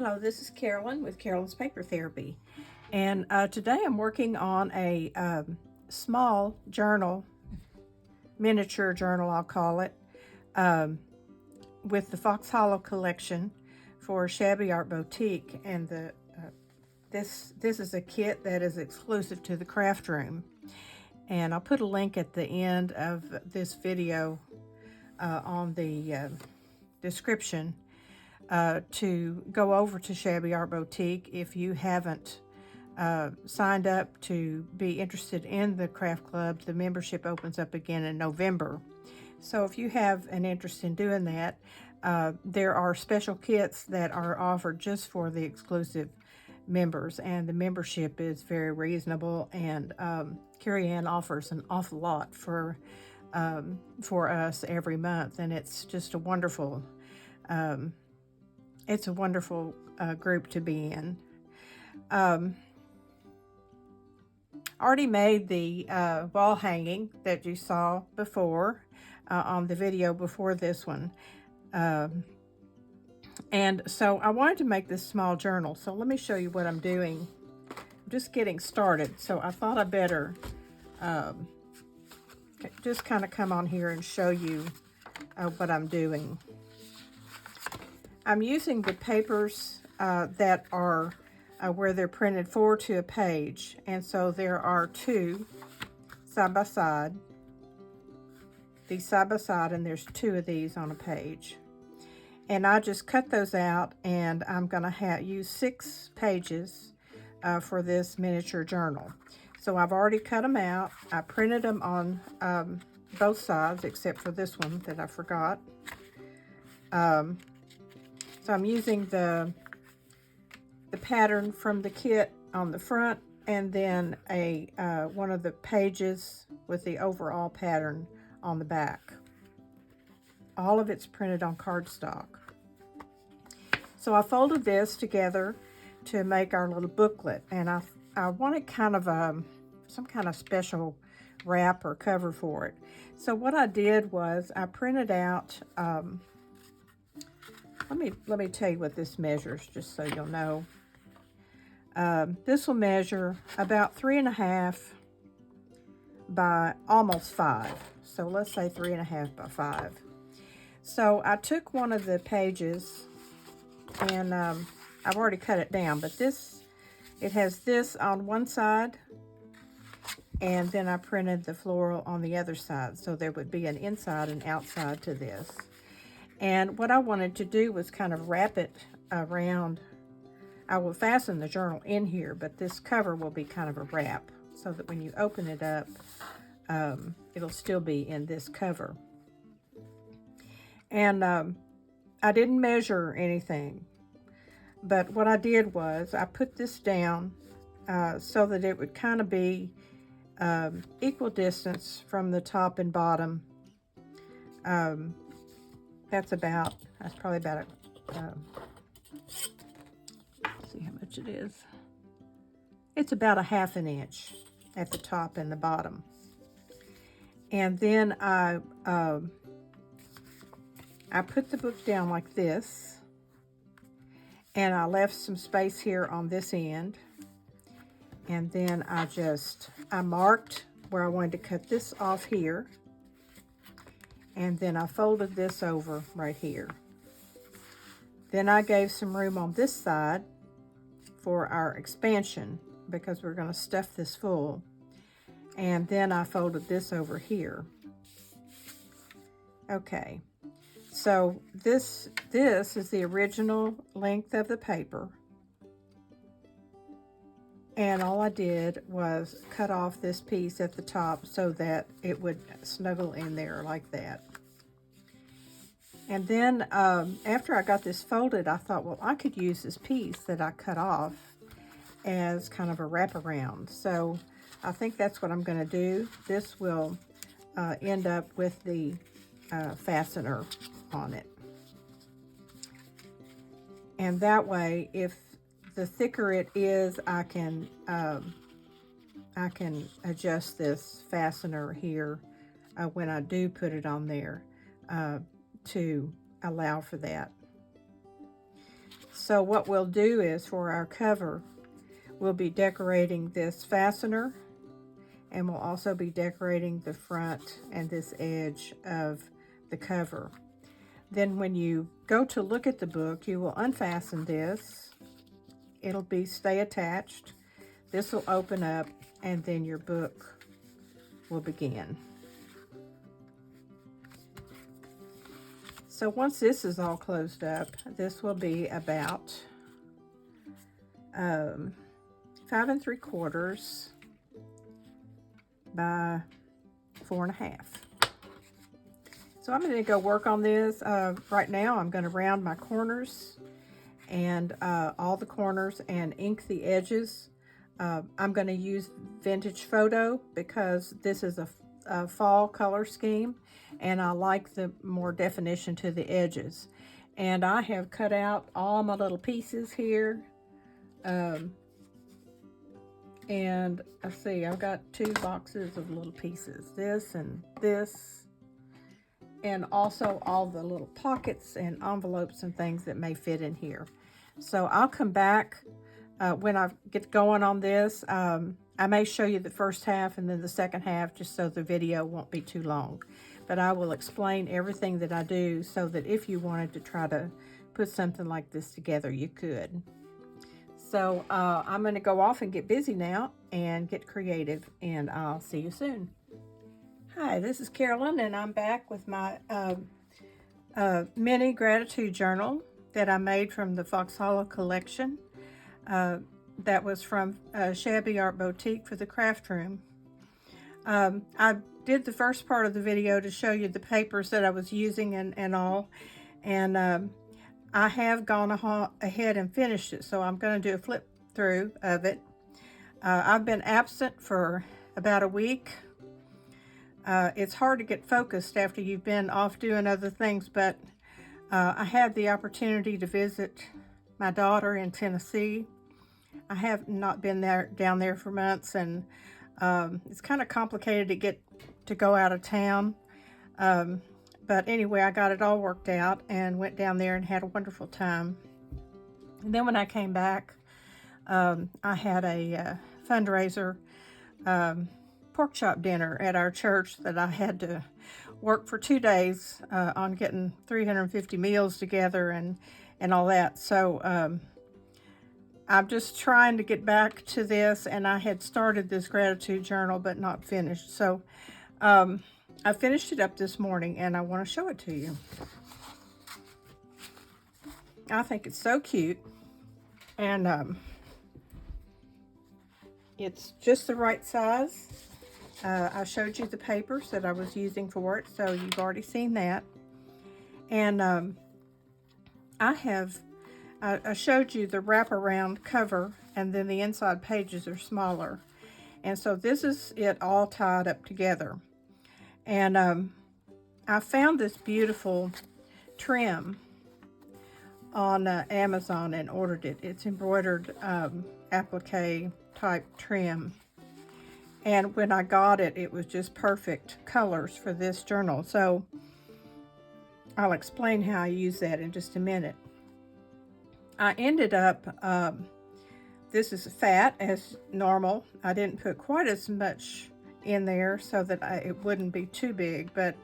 Hello, this is Carolyn with Carolyn's Paper Therapy, and today I'm working on a small journal, miniature journal I'll call it, um, with the Fox Hollow collection for Shabby Art Boutique, and this is a kit that is exclusive to the craft room, and I'll put a link at the end of this video on the description to go over to Shabby Art Boutique if you haven't signed up to be interested in the craft club. The membership opens up again in November. So if you have an interest in doing that, there are special kits that are offered just for the exclusive members, and the membership is very reasonable, and Carrie Ann offers an awful lot for us every month, and it's just a wonderful group to be in. Already made the wall hanging that you saw before on the video before this one. And so I wanted to make this small journal. So let me show you what I'm doing. I'm just getting started. So I thought I better just kind of come on here and show you what I'm doing. I'm using the papers that are where they're printed 4 to a page, and so there are 2 side by side, these side by side, and there's 2 of these on a page. And I just cut those out, and I'm going to use 6 pages for this miniature journal. So I've already cut them out. I printed them on both sides except for this one that I forgot. So I'm using the pattern from the kit on the front, and then one of the pages with the overall pattern on the back. All of it's printed on cardstock. So I folded this together to make our little booklet, and I wanted kind of some kind of special wrap or cover for it. So what I did was I printed out. Let me tell you what this measures, just so you'll know. This will measure about 3.5 by almost 5. So let's say 3.5 by 5. So I took one of the pages, and I've already cut it down, but it has this on one side, and then I printed the floral on the other side. So there would be an inside and outside to this. And what I wanted to do was kind of wrap it around. I will fasten the journal in here, but this cover will be kind of a wrap, so that when you open it up, it'll still be in this cover. And I didn't measure anything, but what I did was I put this down so that it would kind of be equal distance from the top and bottom. That's probably about see how much it is. It's about 1/2 inch at the top and the bottom. And then I put the book down like this, and I left some space here on this end. And then I marked where I wanted to cut this off here. And then I folded this over right here. Then I gave some room on this side for our expansion, because we're going to stuff this full. And then I folded this over here. Okay, so this is the original length of the paper. And all I did was cut off this piece at the top so that it would snuggle in there like that. And then after I got this folded, I thought, well, I could use this piece that I cut off as kind of a wraparound. So I think that's what I'm going to do. This will end up with the fastener on it. And that way, if the thicker it is, I can adjust this fastener here when I do put it on there to allow for that. So what we'll do is, for our cover, we'll be decorating this fastener, and we'll also be decorating the front and this edge of the cover. Then when you go to look at the book, you will unfasten this. It'll stay attached. This will open up, and then your book will begin. So once this is all closed up, this will be about 5 3/4 by 4 1/2. So I'm going to go work on this. Right now I'm going to round my corners and all the corners and ink the edges. I'm going to use Vintage Photo because this is a fall color scheme, and I like the more definition to the edges. And I have cut out all my little pieces here. And let's see, I've got 2 boxes of little pieces, this and this, and also all the little pockets and envelopes and things that may fit in here. So I'll come back when I get going on this. I may show you the first half and then the second half, just so the video won't be too long. But I will explain everything that I do so that if you wanted to try to put something like this together, you could. So I'm going to go off and get busy now and get creative, and I'll see you soon. Hi, this is Carolyn, and I'm back with my mini gratitude journal that I made from the Fox Hollow collection. That was from Shabby Art Boutique for the craft room. I did the first part of the video to show you the papers that I was using and all, and I have gone ahead and finished it, so I'm going to do a flip through of it. I've been absent for about a week. It's hard to get focused after you've been off doing other things, but I had the opportunity to visit my daughter in Tennessee. I have not been down there for months, and it's kind of complicated to go out of town. But anyway, I got it all worked out and went down there and had a wonderful time. And then when I came back, I had a fundraiser pork chop dinner at our church that I had to work for 2 days on getting 350 meals together and all that. So I'm just trying to get back to this, and I had started this gratitude journal but not finished. So I finished it up this morning, and I want to show it to you. I think it's so cute, and it's just the right size. I showed you the papers that I was using for it, so you've already seen that. And I showed you the wraparound cover, and then the inside pages are smaller. And so this is it all tied up together. And I found this beautiful trim on Amazon and ordered it. It's embroidered applique type trim. And when I got it, it was just perfect colors for this journal. So I'll explain how I use that in just a minute. I ended up, this is fat as normal. I didn't put quite as much in there so that it wouldn't be too big, but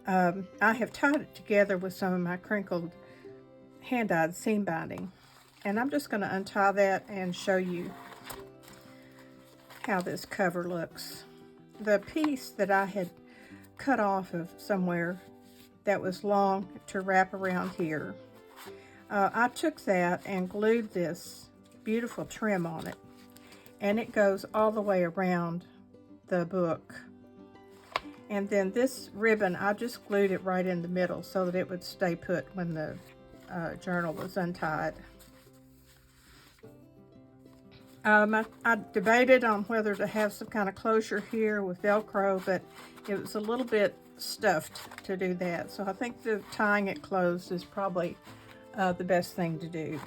I have tied it together with some of my crinkled hand-dyed seam binding. And I'm just going to untie that and show you how this cover looks. The piece that I had cut off of somewhere that was long to wrap around here, I took that and glued this beautiful trim on it, and it goes all the way around the book. And then this ribbon, I just glued it right in the middle so that it would stay put when the journal was untied. I debated on whether to have some kind of closure here with Velcro, but it was a little bit stuffed to do that. So I think the tying it closed is probably the best thing to do.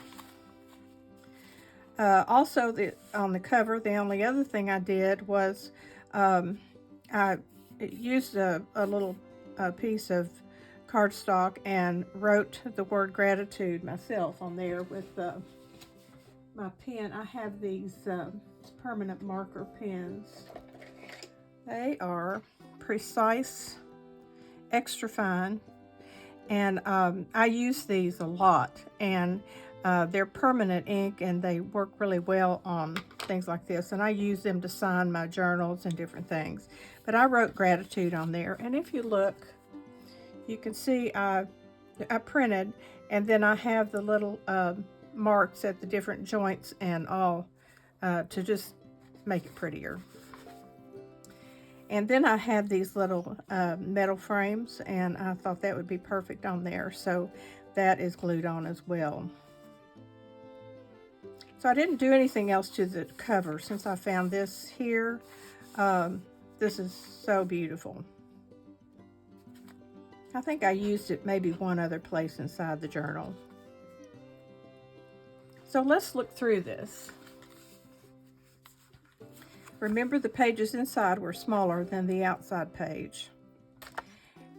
Also, on the cover, the only other thing I did was I used a little piece of cardstock and wrote the word gratitude myself on there with my pen. I have these permanent marker pens. They are Precise Extra Fine, and I use these a lot, and they're permanent ink and they work really well on things like this, and I use them to sign my journals and different things. But I wrote gratitude on there, and if you look, you can see I printed, and then I have the little marks at the different joints and all to just make it prettier. And then I have these little metal frames, and I thought that would be perfect on there, so that is glued on as well. So I didn't do anything else to the cover since I found this here. This is so beautiful. I think I used it maybe one other place inside the journal. So let's look through this. Remember, the pages inside were smaller than the outside page.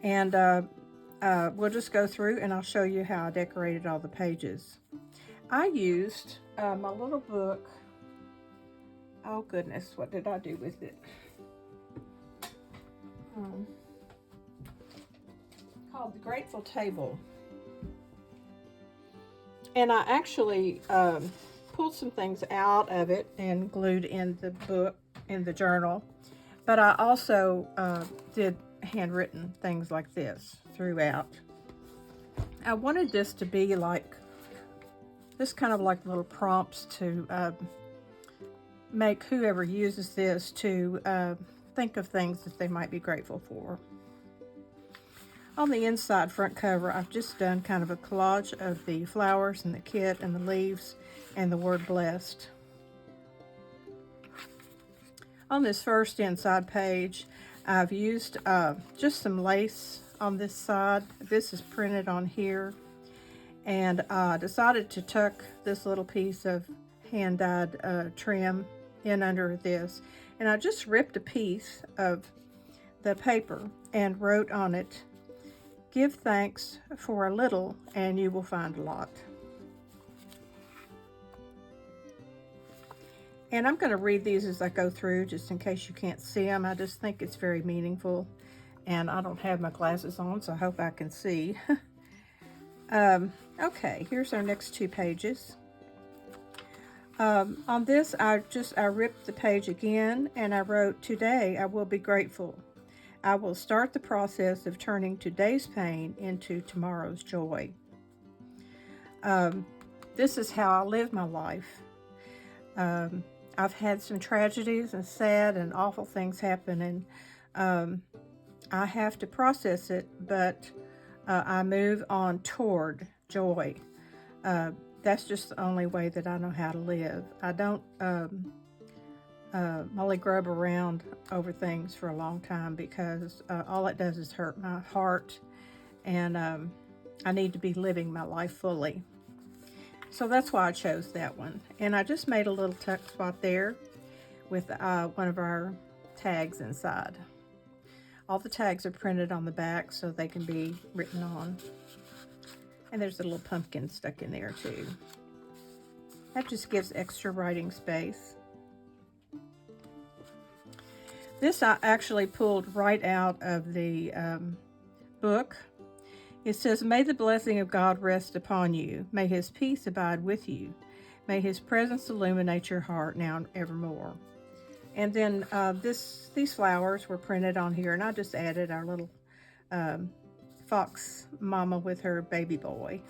And we'll just go through and I'll show you how I decorated all the pages. I used my little book. Oh goodness, what did I do with it? Called The Grateful Table. And I actually pulled some things out of it and glued in the book, in the journal. But I also did handwritten things like this throughout. I wanted this to be like, this kind of like little prompts to make whoever uses this to think of things that they might be grateful for. On the inside front cover, I've just done kind of a collage of the flowers and the kit and the leaves and the word blessed. On this first inside page, I've used just some lace on this side. This is printed on here. And I decided to tuck this little piece of hand-dyed trim in under this. And I just ripped a piece of the paper and wrote on it, "Give thanks for a little and you will find a lot." And I'm going to read these as I go through, just in case you can't see them. I just think it's very meaningful. And I don't have my glasses on, so I hope I can see. Okay, here's our next two pages. On this, I ripped the page again, and I wrote, "Today I will be grateful. I will start the process of turning today's pain into tomorrow's joy." This is how I live my life. I've had some tragedies and sad and awful things happen, and I have to process it, but I move on toward joy. That's just the only way that I know how to live. I don't molly grub around over things for a long time, because all it does is hurt my heart, and I need to be living my life fully. So that's why I chose that one. And I just made a little tuck spot there with one of our tags inside. All the tags are printed on the back so they can be written on. And there's a little pumpkin stuck in there too. That just gives extra writing space. This I actually pulled right out of the book. It says, "May the blessing of God rest upon you. May his peace abide with you. May his presence illuminate your heart now and evermore." And then these flowers were printed on here, and I just added our little fox mama with her baby boy.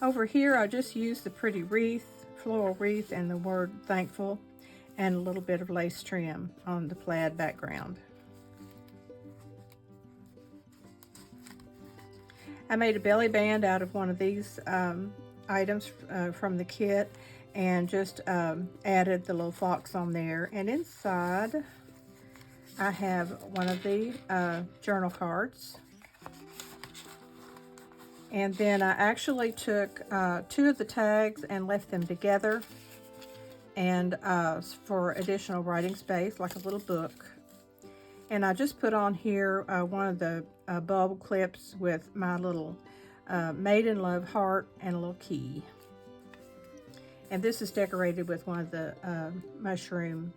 Over here, I just used the pretty wreath, floral wreath, and the word thankful, and a little bit of lace trim on the plaid background. I made a belly band out of one of these items from the kit, and just added the little fox on there. And inside, I have one of the journal cards. And then I actually took two of the tags and left them together, and for additional writing space, like a little book. And I just put on here one of the bulb clips with my little Made in Love heart and a little key. And this is decorated with one of the mushroom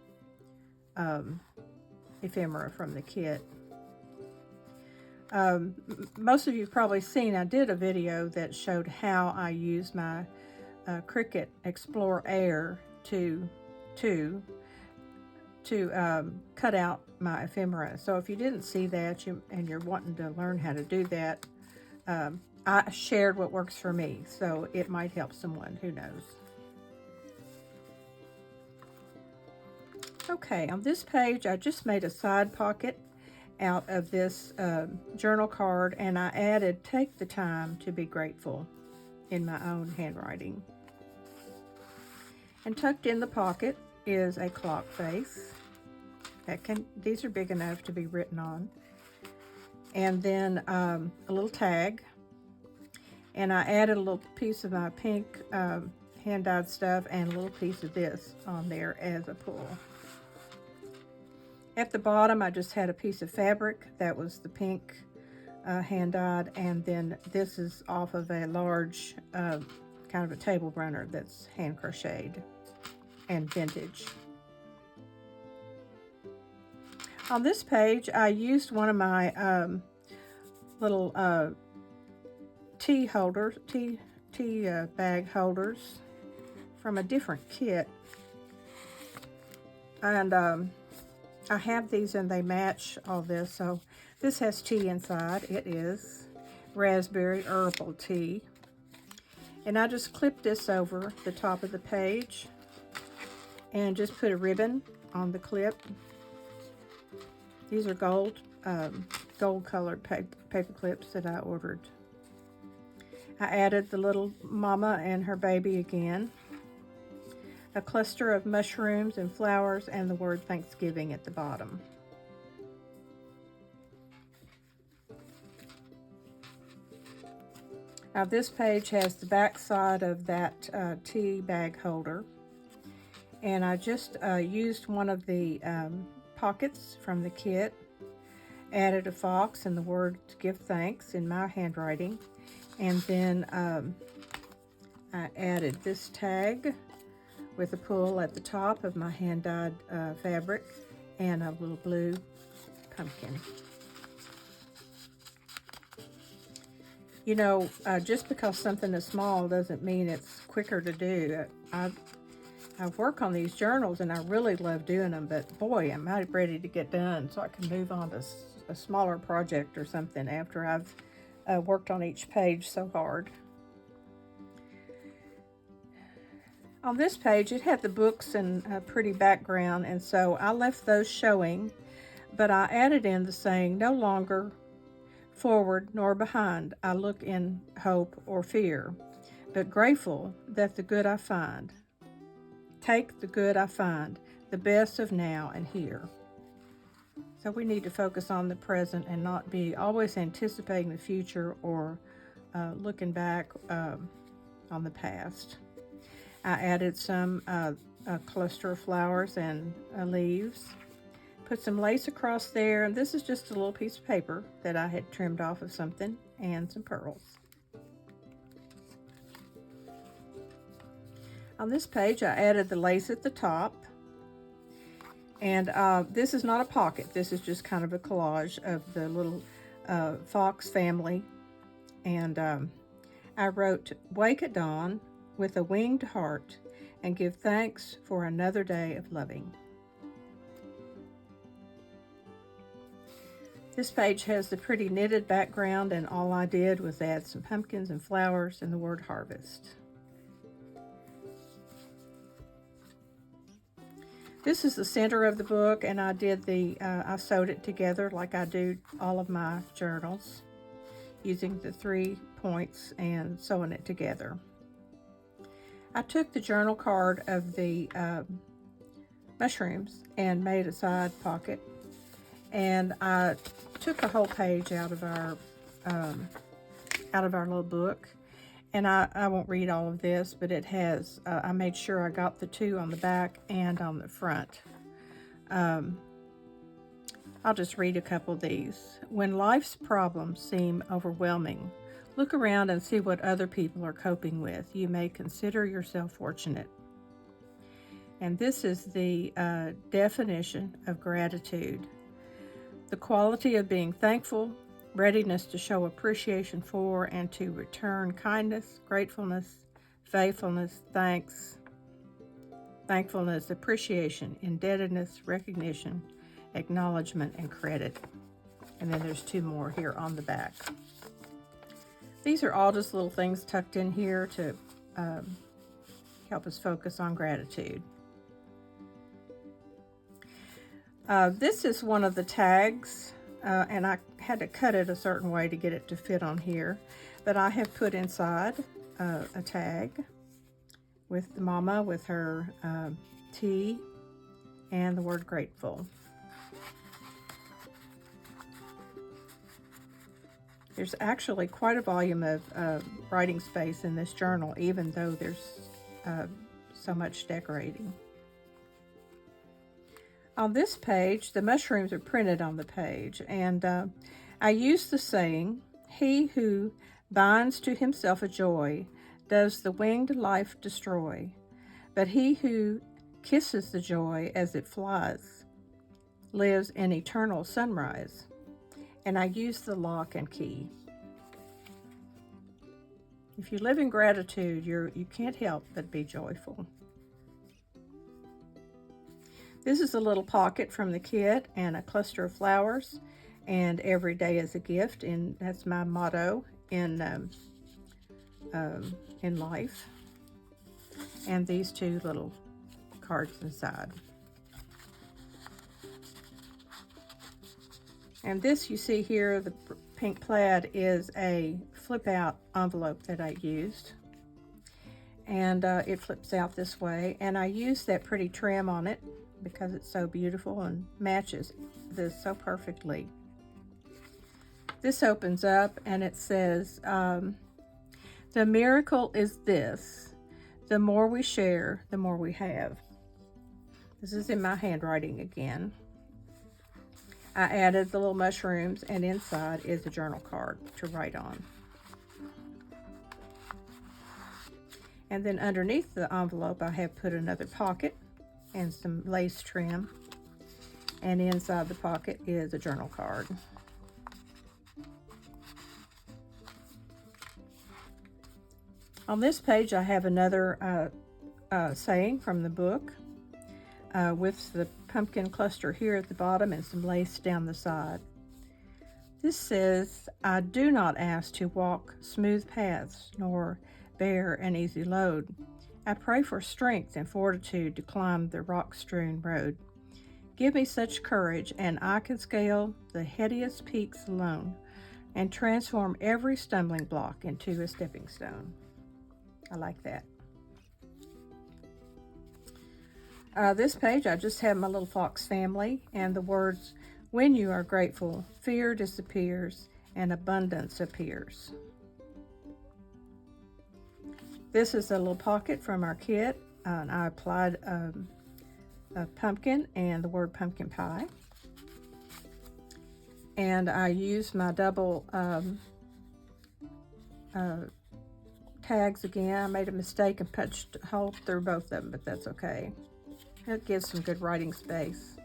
ephemera from the kit. Most of you have probably seen, I did a video that showed how I use my Cricut Explore Air to cut out my ephemera. So if you didn't see that and you're wanting to learn how to do that, I shared what works for me, so it might help someone, who knows. Okay, on this page I just made a side pocket out of this journal card, and I added "Take the time to be grateful" in my own handwriting. And tucked in the pocket is a clock face. These are big enough to be written on. And then a little tag. And I added a little piece of my pink hand-dyed stuff and a little piece of this on there as a pull. At the bottom, I just had a piece of fabric that was the pink hand-dyed, and then this is off of a large kind of a table runner that's hand crocheted and vintage. On this page, I used one of my little tea bag holders from a different kit, and I have these and they match all this. So this has tea inside. It is raspberry herbal tea, and I just clipped this over the top of the page and just put a ribbon on the clip. These are gold colored paper clips that I ordered. I added the little mama and her baby again, a cluster of mushrooms and flowers, and the word Thanksgiving at the bottom. Now this page has the back side of that tea bag holder, and I just used one of the pockets from the kit, added a fox and the word "Give Thanks" in my handwriting, and then I added this tag with a pull at the top of my hand-dyed fabric and a little blue pumpkin. You know, just because something is small doesn't mean it's quicker to do. I work on these journals and I really love doing them, but boy, am I ready to get done so I can move on to a smaller project or something after I've worked on each page so hard. On this page, it had the books and a pretty background, and so I left those showing, but I added in the saying, "No longer forward nor behind I look in hope or fear, but grateful that the good I find. Take the good I find, the best of now and here." So we need to focus on the present and not be always anticipating the future or looking back on the past. I added some a cluster of flowers and leaves. Put some lace across there, and this is just a little piece of paper that I had trimmed off of something, and some pearls. On this page, I added the lace at the top, and this is not a pocket. This is just kind of a collage of the little fox family, and I wrote, "Wake at dawn with a winged heart and give thanks for another day of loving." This page has the pretty knitted background, and all I did was add some pumpkins and flowers and the word harvest. This is the center of the book, and I did I sewed it together like I do all of my journals, using the 3 points and sewing it together. I took the journal card of the mushrooms and made a side pocket, and I took a whole page out of our little book, And I won't read all of this, but it has, I made sure I got the 2 on the back and on the front. I'll just read a couple of these. When life's problems seem overwhelming, look around and see what other people are coping with. You may consider yourself fortunate. And this is the definition of gratitude. The quality of being thankful, readiness to show appreciation for and to return kindness, gratefulness, faithfulness, thankfulness, appreciation, indebtedness, recognition, acknowledgement, and credit. And then there's 2 more here on the back. These are all just little things tucked in here to help us focus on gratitude. This is one of the tags, and I had to cut it a certain way to get it to fit on here, but I have put inside a tag with the mama with her tea and the word grateful. There's actually quite a volume of writing space in this journal, even though there's so much decorating. On this page, the mushrooms are printed on the page, and I use the saying, "He who binds to himself a joy does the winged life destroy, but he who kisses the joy as it flies lives in eternal sunrise." And I use the lock and key. If you live in gratitude, you can't help but be joyful. This is a little pocket from the kit and a cluster of flowers, and every day is a gift, and that's my motto in life. And these 2 little cards inside. And this you see here, the pink plaid, is a flip out envelope that I used. And it flips out this way. And I used that pretty trim on it because it's so beautiful and matches this so perfectly. This opens up and it says, the miracle is this: the more we share, the more we have. This is in my handwriting again. I added the little mushrooms, and inside is a journal card to write on. And then underneath the envelope, I have put another pocket and some lace trim. And inside the pocket is a journal card. On this page, I have another saying from the book with the pumpkin cluster here at the bottom and some lace down the side. This says, "I do not ask to walk smooth paths nor bear an easy load. I pray for strength and fortitude to climb the rock-strewn road. Give me such courage, and I can scale the headiest peaks alone and transform every stumbling block into a stepping stone." I like that. This page, I just have my little fox family and the words, "When you are grateful, fear disappears and abundance appears." This is a little pocket from our kit, and I applied a pumpkin and the word pumpkin pie. And I used my double tags again. I made a mistake and punched a hole through both of them, but that's okay. It gives some good writing space.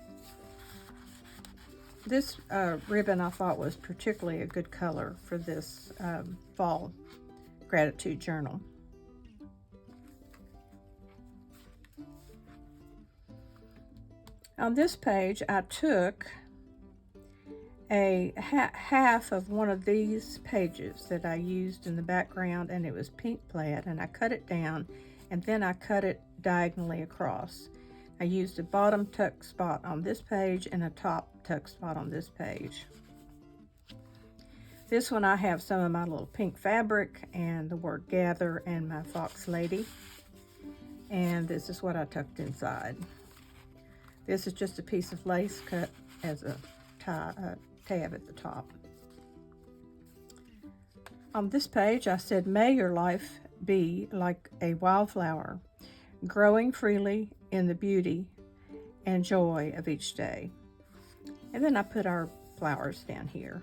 This ribbon I thought was particularly a good color for this fall gratitude journal. On this page, I took a half of one of these pages that I used in the background, and it was pink plaid, and I cut it down, and then I cut it diagonally across. I used a bottom tuck spot on this page and a top tuck spot on this page. This one I have some of my little pink fabric and the word gather and my fox lady. And this is what I tucked inside. This is just a piece of lace cut as a tab at the top. On this page, I said, may your life be like a wildflower, growing freely in the beauty and joy of each day. And then I put our flowers down here.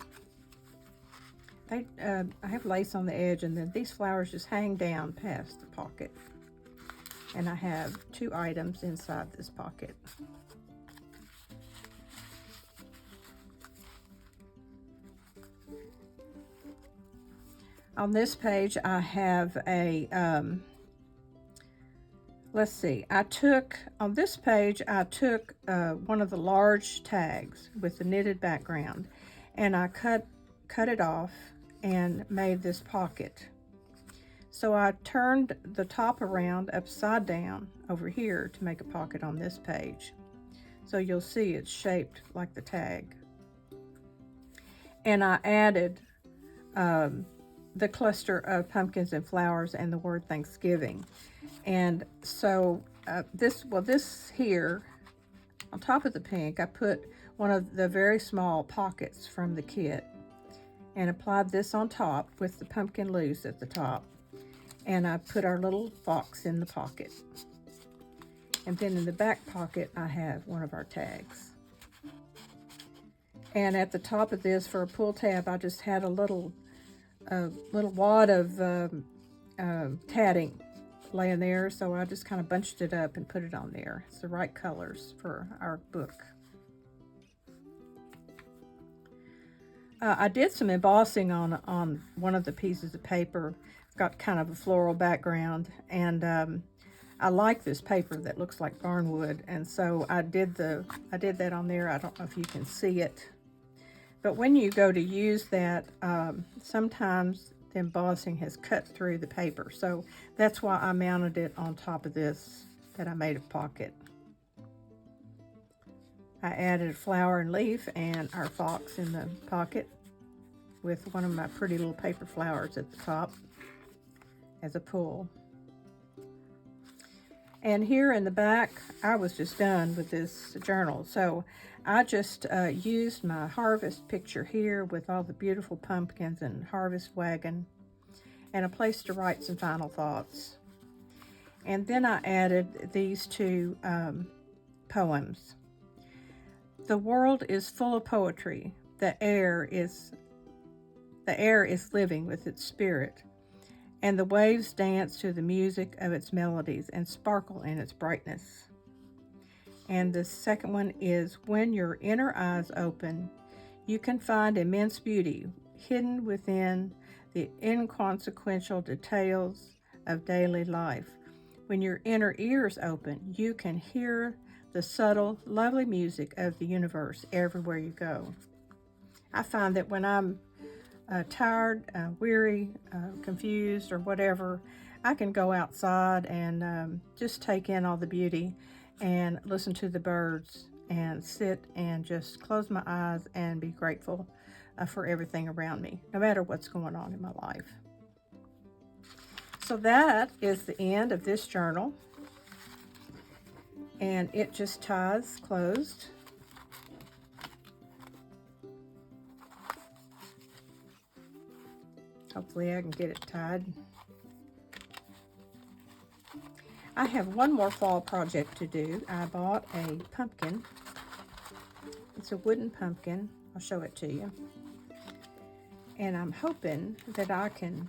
I have lace on the edge, and then these flowers just hang down past the pocket. And I have 2 items inside this pocket. On this page, I have a, let's see, on this page, I took one of the large tags with the knitted background, and I cut it off and made this pocket. So I turned the top around upside down over here to make a pocket on this page. So you'll see it's shaped like the tag. And I added the cluster of pumpkins and flowers and the word Thanksgiving. And so this here, on top of the pink, I put one of the very small pockets from the kit and applied this on top with the pumpkin loose at the top. And I put our little fox in the pocket. And then in the back pocket, I have one of our tags. And at the top of this, for a pull tab, I just had a little wad of tatting laying there, so I just kind of bunched it up and put it on there. It's the right colors for our book. I did some embossing on one of the pieces of paper. It's got kind of a floral background, and I like this paper that looks like barnwood, and so I did that on there. I don't know if you can see it, but when you go to use that, sometimes the embossing has cut through the paper, so that's why I mounted it on top of this that I made a pocket. I added a flower and leaf and our fox in the pocket with one of my pretty little paper flowers at the top as a pull. And here in the back, I was just done with this journal, so I just used my harvest picture here with all the beautiful pumpkins and harvest wagon and a place to write some final thoughts. And then I added these 2 poems. The world is full of poetry. The air is living with its spirit, and the waves dance to the music of its melodies and sparkle in its brightness. And the second one is, when your inner eyes open, you can find immense beauty hidden within the inconsequential details of daily life. When your inner ears open, you can hear the subtle, lovely music of the universe everywhere you go. I find that when I'm tired, weary, confused, or whatever, I can go outside and just take in all the beauty and listen to the birds and sit and just close my eyes and be grateful for everything around me, no matter what's going on in my life. So that is the end of this journal, and it just ties closed. Hopefully I can get it tied. I have one more fall project to do. I bought a pumpkin. It's a wooden pumpkin. I'll show it to you. And I'm hoping that I can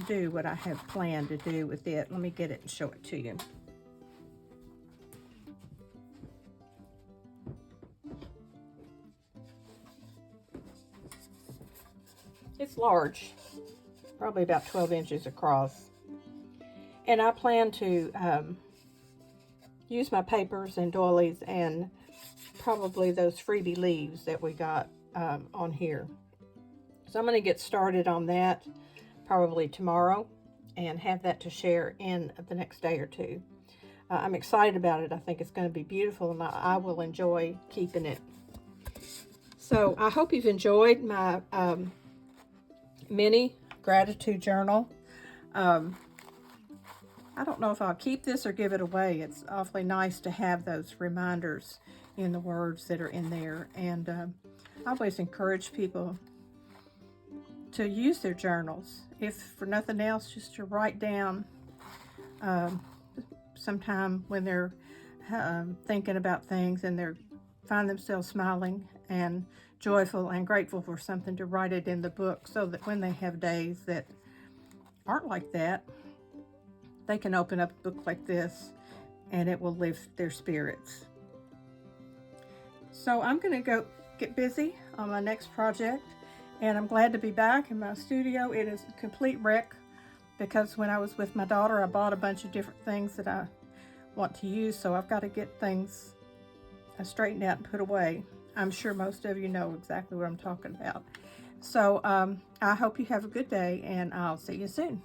do what I have planned to do with it. Let me get it and show it to you. It's large, probably about 12 inches across. And I plan to use my papers and doilies and probably those freebie leaves that we got on here. So I'm going to get started on that probably tomorrow and have that to share in the next day or 2. I'm excited about it. I think it's going to be beautiful, and I will enjoy keeping it. So I hope you've enjoyed my mini gratitude journal. I don't know if I'll keep this or give it away. It's awfully nice to have those reminders in the words that are in there. And I always encourage people to use their journals, if for nothing else, just to write down sometime when they're thinking about things and they find themselves smiling and joyful and grateful for something, to write it in the book, so that when they have days that aren't like that, they can open up a book like this and it will lift their spirits. So I'm going to go get busy on my next project, and I'm glad to be back in my studio. It is a complete wreck because when I was with my daughter, I bought a bunch of different things that I want to use, so I've got to get things straightened out and put away. I'm sure most of you know exactly what I'm talking about. So I hope you have a good day, and I'll see you soon.